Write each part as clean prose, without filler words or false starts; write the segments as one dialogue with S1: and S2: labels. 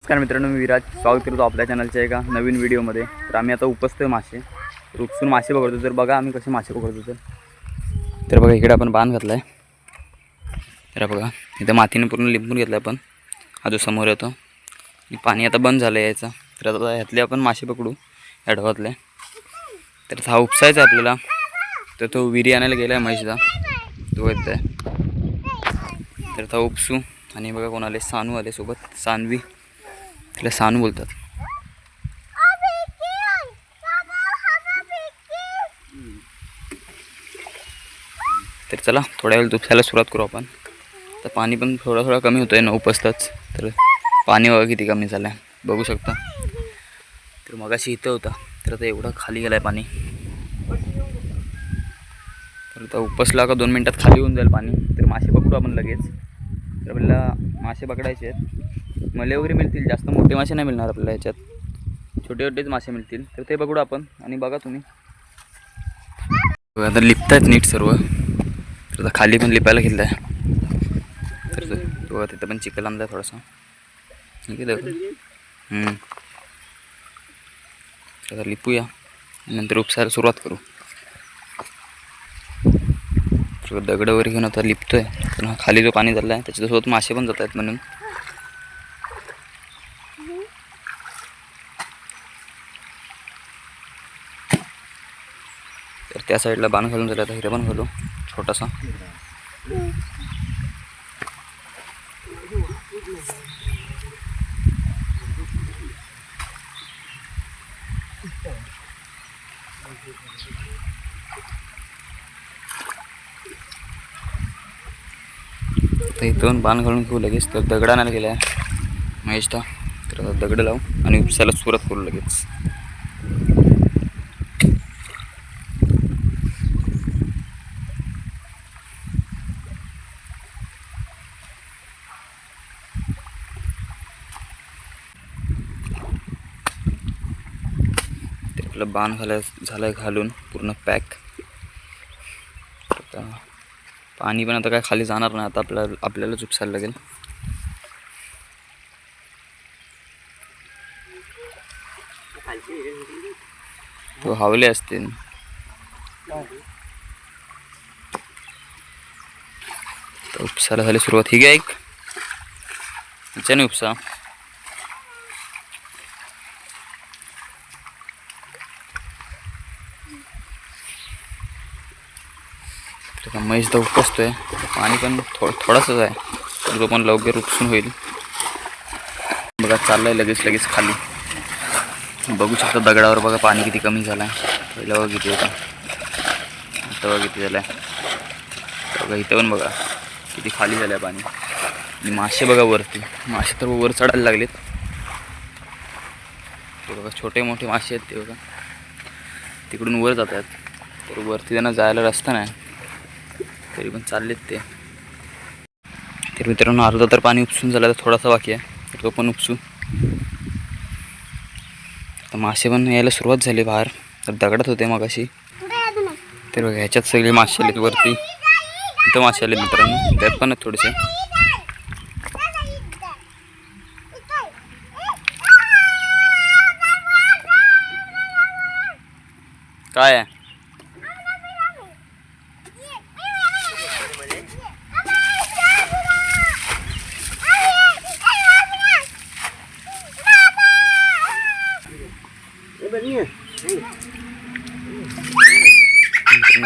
S1: नमस्कार मित्रांनो, मी विराज स्वागत करतो आपल्या चॅनलच्या एका नवीन व्हिडिओमध्ये. तर आम्ही आता उपसतोय मासे, उपसून मासे पकडतो. तर बघा आम्ही कसे मासे पकडतो. तर बघा इकडे आपण बांध घातला आहे. तर बघा इथं मातीने पूर्ण लिंबून घेतला आपण. हा जो समोर येतो पाणी आता बंद झालं यायचं. तर आता ह्यातले आपण मासे पकडू या ढवातले. तर हा उपसायचा आपल्याला. तर तो विहिरी आणायला गेला आहे महेशदा, तो येत आहे. तर तो उपसू. आणि बघा कोण आले, सानू आले सोबत, सानवी, तिला सानू बोलतात. तर चला थोड्या वेळ उपसायला सुरुवात करू आपण. तर पाणी पण थोडा कमी होतं आहे न उपसताच. तर पाणी बघा किती कमी झालं आहे, बघू शकता. तर मगाशी इथं होता, तर आता एवढं खाली गेलं आहे पाणी. तर आता उपसला का 2 मिनटात खाली होऊन जाईल पाणी. तर मासे पकडू आपण लगेच. तर आपल्याला मासे पकडायचे आहेत. मले वगैरे मिळतील, जास्त मोठे मासे नाही मिळणार आपल्याला ह्याच्यात, छोटे छोटेच मासे मिळतील. तर ते पकडू आपण. आणि बघा तुम्ही आता लिपत आहेत नीट सर्व. तर आता खाली पण लिपायला घेतलं आहे. तर बघा तिथं पण चिखल आणला आहे थोडासा. ठीक आहे. आता लिपूया, नंतर उपसायला सुरुवात करू. दगड वगैरे घेऊन आता लिपतोय. पण हा खाली जो पाणी झाला आहे त्याच्यासोबत मासे पण जात आहेत म्हणून. तर त्या साईडला बाण घालून झाला, आता हिरा पण घालू छोटासा. तर इथून बाण घालून घेऊ लगेच. तर दगड आणायला गेला आहे महेशदा. तर आता दगड लावू आणि उपसायला सुरुवात करू लगेच. तर आपलं बाण झालं आहे घालून पूर्ण पॅक. आता पाणी पण आता काय खाली जाणार नाही, आता आपल्यालाच उपसायला लागेल. तो हावले असतील. तर उपसायला झाली सुरुवात. ही घ्या एक ह्याच्याने उपसा. तर महेश तर उपसतोय. पाणी पण थोडासाच आहे, तर तो पण लवकर उपसून होईल. बघा चाललंय लगेच खाली. बघू शकता दगडावर बघा पाणी किती कमी झालं आहे. पहिला बघा किती होता, आता बघा किती झालं आहे. बघा इथं पण बघा किती खाली झालं आहे पाणी. आणि मासे बघा वरती, मासे तर वर चढायला लागलेत. ते बघा छोटे मोठे मासे आहेत ते बघा तिकडून वर जात आहेत. तर वरती त्यांना जायला रस्ता नाही, तरी पण चाललेत ते. तर मित्रांनो अर्धा तर पाणी उपसून झालं, तर थोडासा बाकी आहे, तर तो पण उपसू. तर मासे पण यायला सुरुवात झाली बाहेर. तर दगडात होते मगाशी. तर बघा ह्याच्यात सगळे मासे आलेत वरती. इथं मासे आले मित्रांनो, त्यात पण आहेत थोडेसे. काय आहे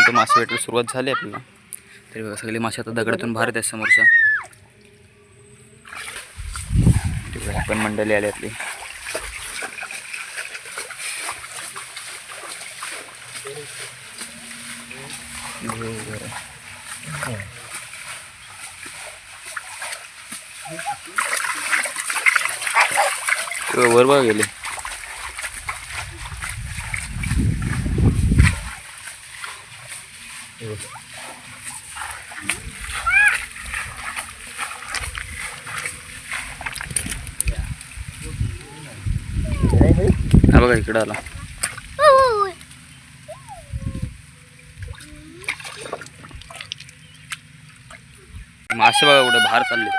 S1: तो मासे भेटायला सुरुवात झाली आपल्याला. तरी बघा सगळे मासे आता दगडातून बाहेर आहेत समोरच्या. पण मंडळी आली आपली. वर बघा गेले. हा बघा इकडं आला. मासे बघा कुठे बाहेर चालले.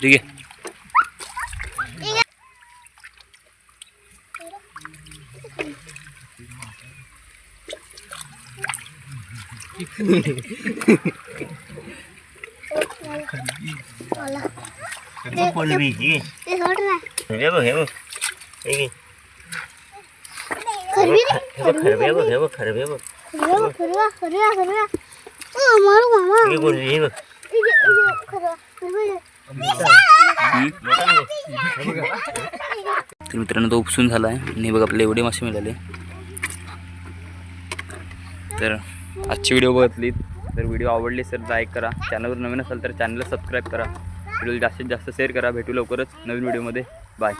S1: ठीक आहे. तर मित्रांनो तो उपसून झाला आहे आणि बघा आपल्याला एवढे मासे मिळाले. तर आजची व्हिडिओ बघितली तर व्हिडिओ आवडली तर लाईक करा, चॅनलवर नवीन असाल तर चॅनलला सबस्क्राईब करा, व्हिडिओ जास्तीत जास्त शेअर करा. भेटू लवकरच नवीन व्हिडिओमध्ये. बाय.